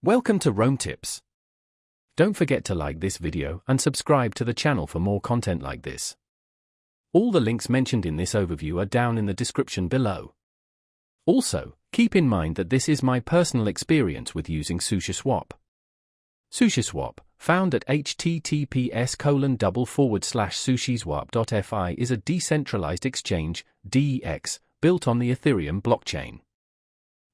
Welcome to Rome Tips. Don't forget to like this video and subscribe to the channel for more content like this. All the links mentioned in this overview are down in the description below. Also, keep in mind that this is my personal experience with using SushiSwap. SushiSwap, found at https://sushiswap.fi, is a decentralized exchange, DEX, built on the Ethereum blockchain.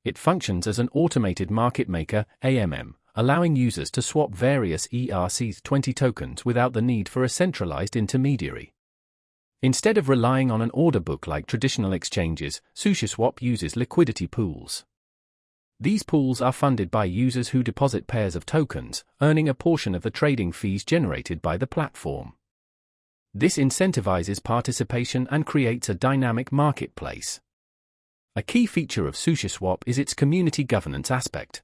It functions as an automated market maker, AMM, allowing users to swap various ERC20 tokens without the need for a centralized intermediary. Instead of relying on an order book like traditional exchanges, SushiSwap uses liquidity pools. These pools are funded by users who deposit pairs of tokens, earning a portion of the trading fees generated by the platform. This incentivizes participation and creates a dynamic marketplace. A key feature of SushiSwap is its community governance aspect.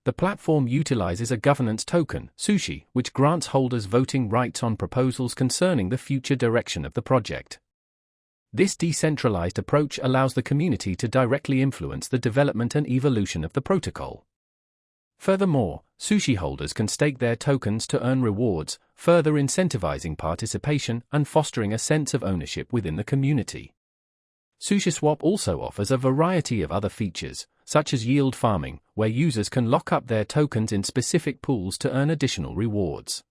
The platform utilizes a governance token, Sushi, which grants holders voting rights on proposals concerning the future direction of the project. This decentralized approach allows the community to directly influence the development and evolution of the protocol. Furthermore, Sushi holders can stake their tokens to earn rewards, further incentivizing participation and fostering a sense of ownership within the community. SushiSwap also offers a variety of other features, such as yield farming, where users can lock up their tokens in specific pools to earn additional rewards.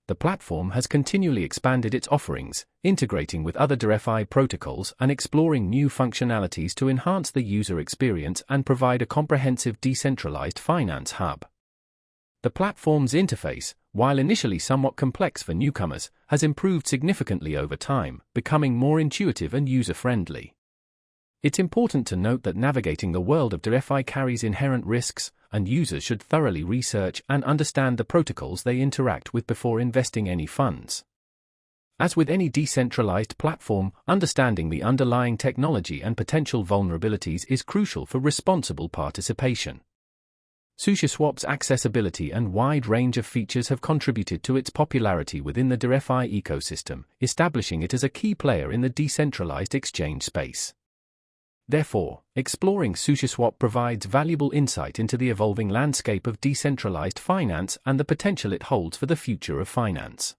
The platform has continually expanded its offerings, integrating with other DeFi protocols and exploring new functionalities to enhance the user experience and provide a comprehensive decentralized finance hub. The platform's interface, while initially somewhat complex for newcomers, has improved significantly over time, becoming more intuitive and user-friendly. It's important to note that navigating the world of DeFi carries inherent risks, and users should thoroughly research and understand the protocols they interact with before investing any funds. As with any decentralized platform, understanding the underlying technology and potential vulnerabilities is crucial for responsible participation. SushiSwap's accessibility and wide range of features have contributed to its popularity within the DeFi ecosystem, establishing it as a key player in the decentralized exchange space. Therefore, exploring SushiSwap provides valuable insight into the evolving landscape of decentralized finance and the potential it holds for the future of finance.